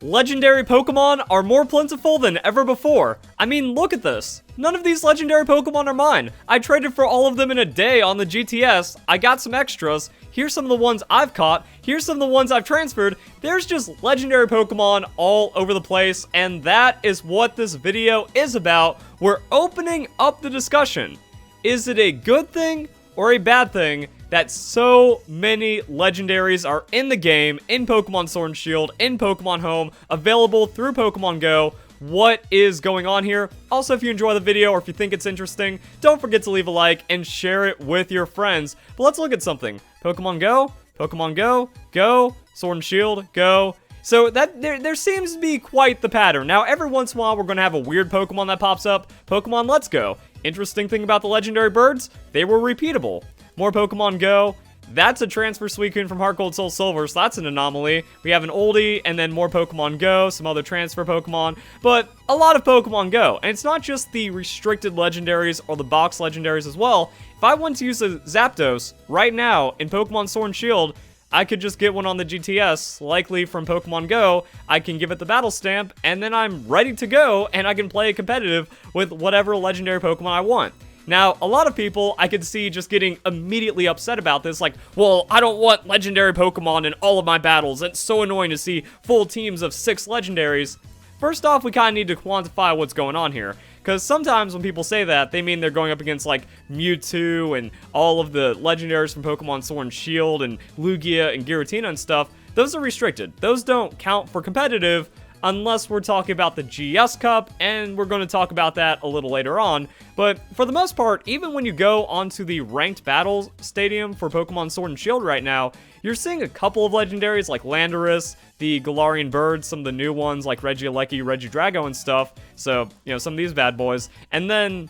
Legendary Pokemon are more plentiful than ever before. I mean, look at this. None of these legendary Pokemon are mine. I traded for all of them in a day on the GTS. I got some extras. Here's some of the ones I've caught. Here's some of the ones I've transferred. There's just legendary Pokemon all over the place, and that is what this video is about. We're opening up the discussion. Is it a good thing or a bad thing that so many legendaries are in the game, in Pokemon Sword and Shield, in Pokemon Home, available through Pokemon Go? What is going on here? Also, if you enjoy the video or if you think it's interesting, don't forget to leave a like and share it with your friends. But let's look at something. Pokemon Go, Pokemon Go, Go, Sword and Shield, Go. So that there seems to be quite the pattern. Now, every once in a while, we're going to have a weird Pokemon that pops up. Pokemon Let's Go. Interesting thing about the legendary birds, they were repeatable. More Pokemon Go. That's a transfer Suicune from Heart Gold Soul Silver, so that's an anomaly. We have an oldie, and then more Pokemon Go, some other transfer Pokemon, but a lot of Pokemon Go. And it's not just the restricted legendaries or the box legendaries as well. If I want to use a Zapdos right now in Pokemon Sword and Shield, I could just get one on the GTS, likely from Pokemon Go. I can give it the battle stamp, and then I'm ready to go, and I can play competitive with whatever legendary Pokemon I want. Now, a lot of people I could see just getting immediately upset about this, like, well, I don't want legendary Pokemon in all of my battles. It's so annoying to see full teams of 6 legendaries. First off, we kind of need to quantify what's going on here, because sometimes when people say that, they mean they're going up against, like, Mewtwo and all of the legendaries from Pokemon Sword and Shield and Lugia and Giratina and stuff. Those are restricted. Those don't count for competitive unless we're talking about the GS Cup, and we're going to talk about that a little later on. But for the most part, even when you go onto the ranked battles stadium for Pokemon Sword and Shield right now, you're seeing a couple of legendaries like Landorus, the Galarian Bird, some of the new ones like Regieleki, Regidrago and stuff. So, you know, some of these bad boys. And then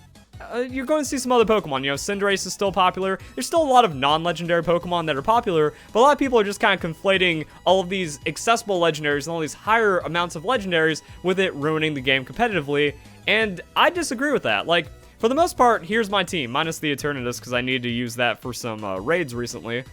you're going to see some other Pokemon. You know, Cinderace is still popular. There's still a lot of non-legendary Pokemon that are popular, but a lot of people are just kind of conflating all of these accessible legendaries and all these higher amounts of legendaries with it ruining the game competitively, and I disagree with that. Like, for the most part, here's my team, minus the Eternatus, because I needed to use that for some raids recently.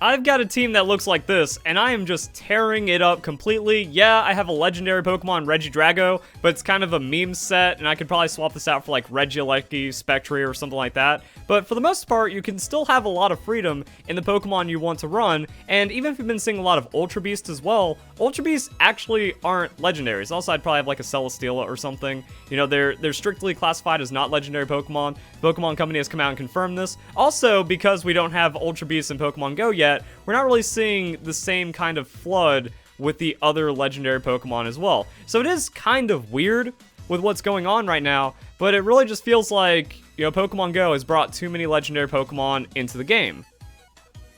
I've got a team that looks like this, and I am just tearing it up completely. Yeah, I have a legendary Pokemon, Regidrago, but it's kind of a meme set, and I could probably swap this out for like Regieleki, Spectre, or something like that. But for the most part, you can still have a lot of freedom in the Pokemon you want to run, and even if you've been seeing a lot of Ultra Beasts as well, Ultra Beasts actually aren't legendaries. Also, I'd probably have like a Celesteela or something. You know, they're strictly classified as not legendary Pokemon. The Pokemon Company has come out and confirmed this. Also, because we don't have Ultra Beasts in Pokemon Go yet, we're not really seeing the same kind of flood with the other legendary Pokemon as well. So it is kind of weird with what's going on right now, but it really just feels like, you know, Pokemon Go has brought too many legendary Pokemon into the game.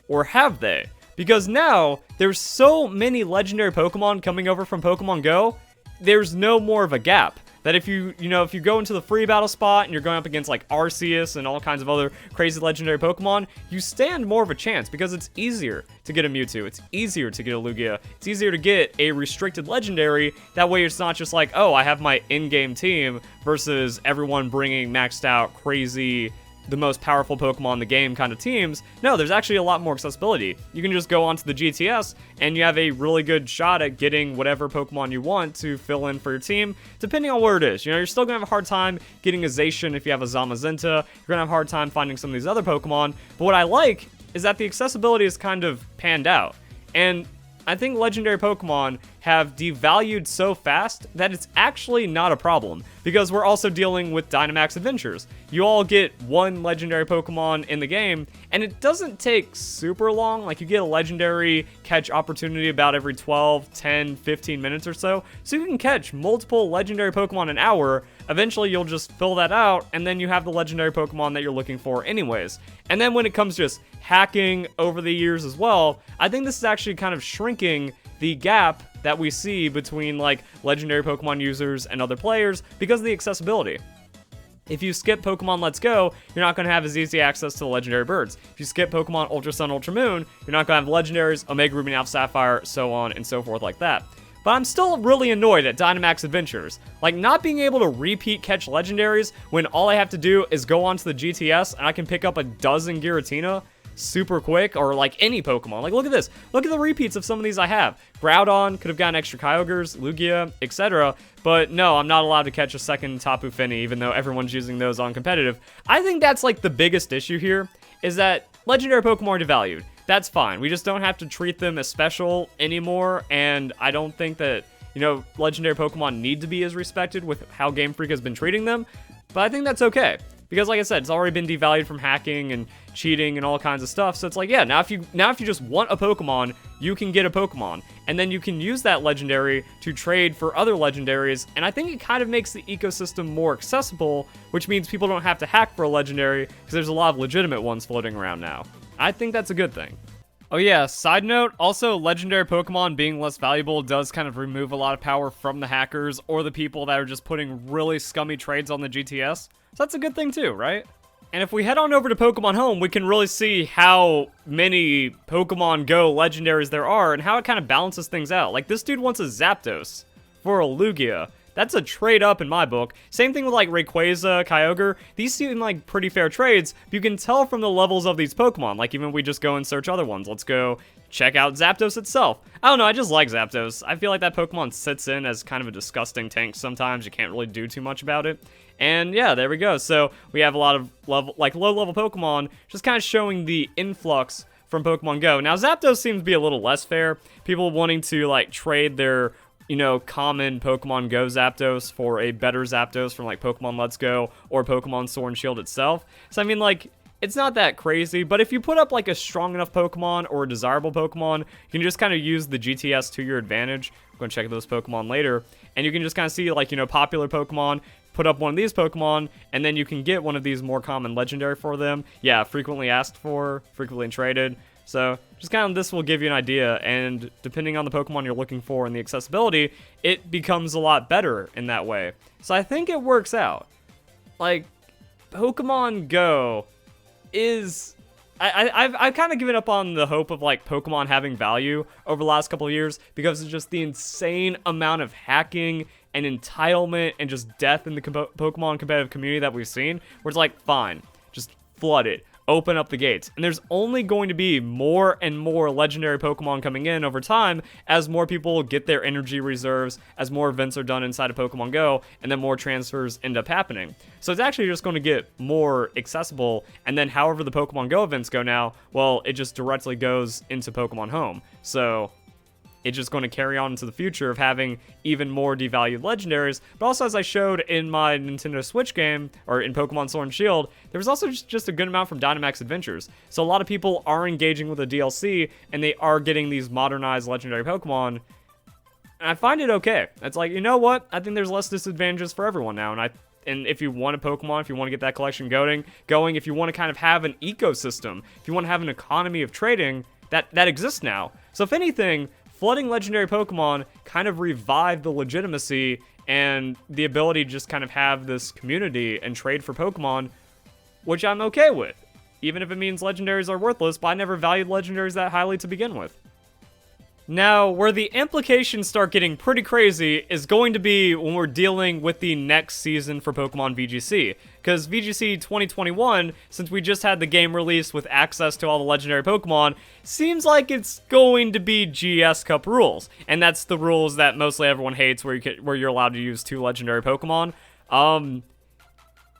Or have they? Because now, there's so many legendary Pokemon coming over from Pokemon Go, there's no more of a gap. That if you go into the free battle spot and you're going up against like Arceus and all kinds of other crazy legendary Pokemon, you stand more of a chance because it's easier to get a Mewtwo, it's easier to get a Lugia, it's easier to get a restricted legendary. That way it's not just like, oh, I have my in-game team versus everyone bringing maxed out crazy, the most powerful Pokemon in the game kind of teams. No, there's actually a lot more accessibility. You can just go onto the GTS and you have a really good shot at getting whatever Pokemon you want to fill in for your team, depending on where it is. You know, you're still gonna have a hard time getting a Zacian if you have a Zamazenta. You're gonna have a hard time finding some of these other Pokemon. But what I like is that the accessibility is kind of panned out. And I think legendary Pokemon have devalued so fast that it's actually not a problem, because we're also dealing with Dynamax Adventures. You all get one legendary Pokemon in the game, and it doesn't take super long. Like, you get a legendary catch opportunity about every 12, 10, 15 minutes or so. So you can catch multiple legendary Pokemon an hour. Eventually, you'll just fill that out, and then you have the legendary Pokemon that you're looking for anyways. And then when it comes to just hacking over the years as well, I think this is actually kind of shrinking the gap that we see between like legendary Pokemon users and other players because of the accessibility. If you skip Pokemon Let's Go, you're not going to have as easy access to the legendary birds. If you skip Pokemon Ultra Sun, Ultra Moon, you're not going to have the legendaries, Omega Ruby, Alpha Sapphire, so on and so forth like that. But I'm still really annoyed at Dynamax Adventures. Like, not being able to repeat catch legendaries when all I have to do is go onto the GTS and I can pick up a dozen Giratina. super quick, or like any Pokemon. Like, look at this. Look at the repeats of some of these I have. Groudon could have gotten extra Kyogres, Lugia, etc. But no, I'm not allowed to catch a second Tapu Fini, even though everyone's using those on competitive. I think that's like the biggest issue here, is that legendary Pokemon are devalued. That's fine. We just don't have to treat them as special anymore, and I don't think that, you know, legendary Pokemon need to be as respected with how Game Freak has been treating them, but I think that's okay. Because like I said, it's already been devalued from hacking and cheating and all kinds of stuff. So it's like, yeah, now if you just want a Pokemon, you can get a Pokemon. And then you can use that legendary to trade for other legendaries. And I think it kind of makes the ecosystem more accessible, which means people don't have to hack for a legendary because there's a lot of legitimate ones floating around now. I think that's a good thing. Oh yeah, side note, also legendary Pokemon being less valuable does kind of remove a lot of power from the hackers or the people that are just putting really scummy trades on the GTS. So that's a good thing too, right? And if we head on over to Pokemon Home, we can really see how many Pokemon Go legendaries there are and how it kind of balances things out. Like, this dude wants a Zapdos for a Lugia. That's a trade up in my book. Same thing with like Rayquaza, Kyogre. These seem like pretty fair trades, but you can tell from the levels of these Pokemon. Like, even if we just go and search other ones. Let's go check out Zapdos itself. I don't know, I just like Zapdos. I feel like that Pokemon sits in as kind of a disgusting tank sometimes. You can't really do too much about it. And yeah, there we go. So we have a lot of low-level Pokemon, just kind of showing the influx from Pokemon Go. Now, Zapdos seems to be a little less fair. People wanting to like trade their, you know, common Pokemon Go Zapdos for a better Zapdos from like Pokemon Let's Go or Pokemon Sword and Shield itself. So I mean, like, it's not that crazy, but if you put up like a strong enough Pokemon or a desirable Pokemon, you can just kind of use the GTS to your advantage. I'm going to check those Pokemon later, and you can just kind of see, like, you know, popular Pokemon, put up one of these Pokemon, and then you can get one of these more common legendary for them. Yeah, frequently asked for, frequently traded. So just kind of, this will give you an idea, and depending on the Pokemon you're looking for and the accessibility, it becomes a lot better in that way. So I think it works out. Like, Pokemon Go is... I've kind of given up on the hope of like Pokemon having value over the last couple of years because of just the insane amount of hacking and entitlement and just death in the Pokemon competitive community that we've seen, where it's like, fine, just flood it. Open up the gates. And there's only going to be more and more legendary Pokemon coming in over time as more people get their energy reserves, as more events are done inside of Pokemon Go, and then more transfers end up happening. So it's actually just going to get more accessible, and then however the Pokemon Go events go now, well, it just directly goes into Pokemon Home. So it's just going to carry on into the future of having even more devalued legendaries. But also, as I showed in my Nintendo Switch game, or in Pokemon Sword and Shield, there was also just a good amount from Dynamax Adventures. So a lot of people are engaging with the DLC, and they are getting these modernized legendary Pokemon. And I find it okay. It's like, you know what? I think there's less disadvantages for everyone now, and if you want a Pokemon, if you want to get that collection going, if you want to kind of have an ecosystem, if you want to have an economy of trading, that exists now. So if anything, flooding legendary Pokemon kind of revived the legitimacy and the ability to just kind of have this community and trade for Pokemon, which I'm okay with. Even if it means legendaries are worthless, but I never valued legendaries that highly to begin with. Now, where the implications start getting pretty crazy is going to be when we're dealing with the next season for Pokemon VGC. Because VGC 2021, since we just had the game released with access to all the legendary Pokemon, seems like it's going to be GS Cup rules. And that's the rules that mostly everyone hates, where you're allowed to use 2 legendary Pokemon.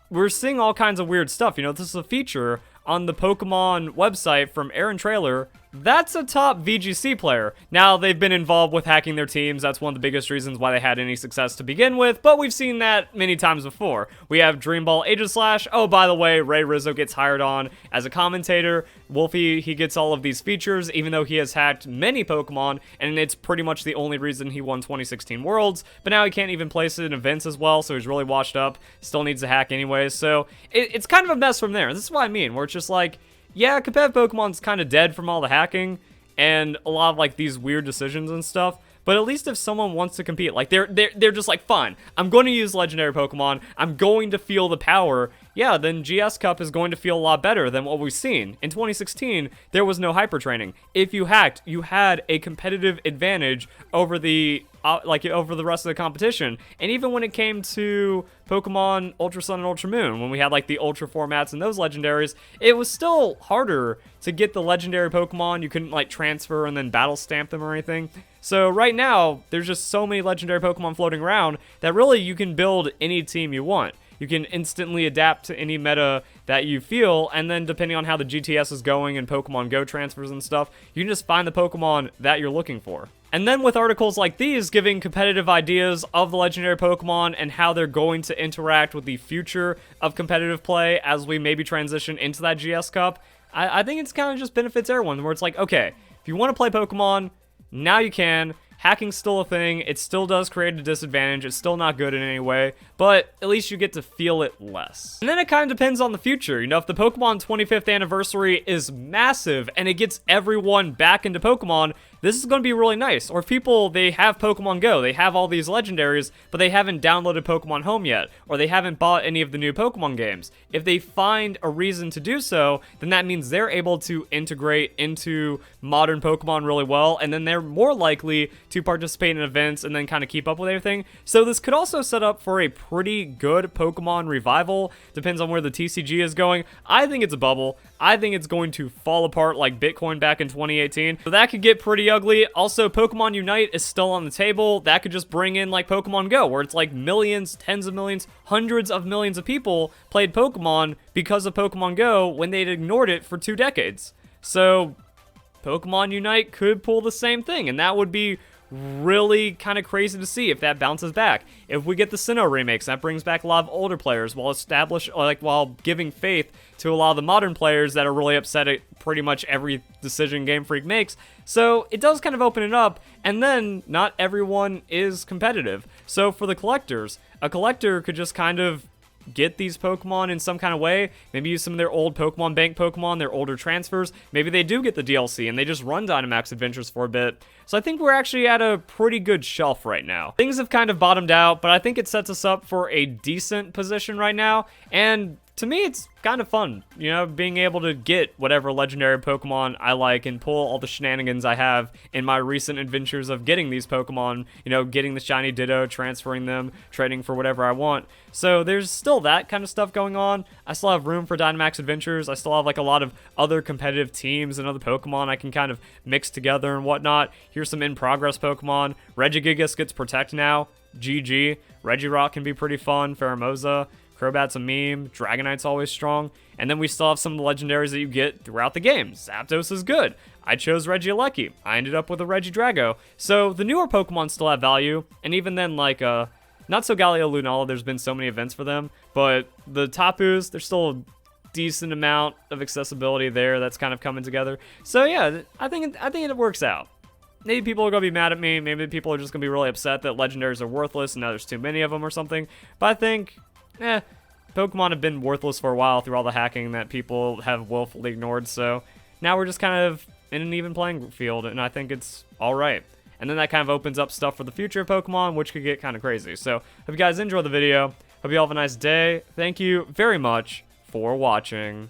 We're seeing all kinds of weird stuff. You know, this is a feature on the Pokemon website from Aaron Trailer. That's a top VGC player. Now, they've been involved with hacking their teams. That's one of the biggest reasons why they had any success to begin with, but we've seen that many times before. We have Dreamball Aegislash. Oh, by the way, Ray Rizzo gets hired on as a commentator. Wolfie, he gets all of these features, even though he has hacked many Pokemon, and it's pretty much the only reason he won 2016 Worlds, but now he can't even place it in events as well, so he's really washed up. Still needs to hack anyways, so it's kind of a mess from there. This is what I mean, where it's just like, yeah, competitive Pokemon's kind of dead from all the hacking and a lot of like these weird decisions and stuff. But at least if someone wants to compete, like they're just like, fine, I'm going to use legendary Pokemon. I'm going to feel the power. yeah, then GS Cup is going to feel a lot better than what we've seen. In 2016, there was no hyper training. If you hacked, you had a competitive advantage over the over the rest of the competition. And even when it came to Pokemon Ultra Sun and Ultra Moon, when we had like the Ultra formats and those legendaries, it was still harder to get the legendary Pokemon. You couldn't like transfer and then battle stamp them or anything. So right now, there's just so many legendary Pokemon floating around that really you can build any team you want. You can instantly adapt to any meta that you feel, and then depending on how the GTS is going and Pokemon Go transfers and stuff, you can just find the Pokemon that you're looking for. And then with articles like these giving competitive ideas of the legendary Pokemon and how they're going to interact with the future of competitive play as we maybe transition into that GS Cup, I think it's kind of just benefits everyone, where it's like, okay, if you want to play Pokemon, now you can. Hacking's still a thing. It still does create a disadvantage. It's still not good in any way, but at least you get to feel it less. And then it kind of depends on the future. You know, if the Pokemon 25th anniversary is massive and it gets everyone back into Pokemon, this is going to be really nice. Or if people, they have Pokemon Go, they have all these legendaries, but they haven't downloaded Pokemon Home yet, or they haven't bought any of the new Pokemon games. If they find a reason to do so, then that means they're able to integrate into modern Pokemon really well, and then they're more likely to participate in events and then kind of keep up with everything. So this could also set up for a pretty good Pokemon revival. Depends on where the TCG is going. I think it's a bubble. I think it's going to fall apart like Bitcoin back in 2018. So that could get pretty ugly. Also, Pokemon Unite is still on the table. That could just bring in like Pokemon Go, where it's like millions, tens of millions, hundreds of millions of people played Pokemon because of Pokemon Go when they'd ignored it for 2 decades. So Pokemon Unite could pull the same thing, and that would be really kind of crazy to see if that bounces back. If we get the Sinnoh remakes, that brings back a lot of older players while giving faith to a lot of the modern players that are really upset at pretty much every decision Game Freak makes. So it does kind of open it up, and then not everyone is competitive. So for the collectors, a collector could just kind of get these Pokemon in some kind of way, maybe use some of their old Pokemon Bank Pokemon, their older transfers, maybe they do get the DLC and they just run Dynamax Adventures for a bit. So I think we're actually at a pretty good shelf right now. Things have kind of bottomed out, but I think it sets us up for a decent position right now, and to me, it's kind of fun, you know, being able to get whatever legendary Pokemon I like and pull all the shenanigans I have in my recent adventures of getting these Pokemon, you know, getting the shiny Ditto, transferring them, trading for whatever I want. So there's still that kind of stuff going on. I still have room for Dynamax Adventures. I still have like a lot of other competitive teams and other Pokemon I can kind of mix together and whatnot. Here's some in-progress Pokemon. Regigigas gets Protect now. GG. Regirock can be pretty fun. Pheromosa. Crobat's a meme, Dragonite's always strong, and then we still have some of the legendaries that you get throughout the game. Zapdos is good. I chose Regieleki. I ended up with a Regidrago. So the newer Pokemon still have value, and even then, like, not so Galio Lunala, there's been so many events for them, but the Tapus, there's still a decent amount of accessibility there that's kind of coming together. So yeah, I think it works out. Maybe people are going to be mad at me, maybe people are just going to be really upset that legendaries are worthless and now there's too many of them or something, but I think Pokemon have been worthless for a while through all the hacking that people have willfully ignored, so now we're just kind of in an even playing field, and I think it's alright. And then that kind of opens up stuff for the future of Pokemon, which could get kind of crazy. So, hope you guys enjoyed the video. Hope you all have a nice day. Thank you very much for watching.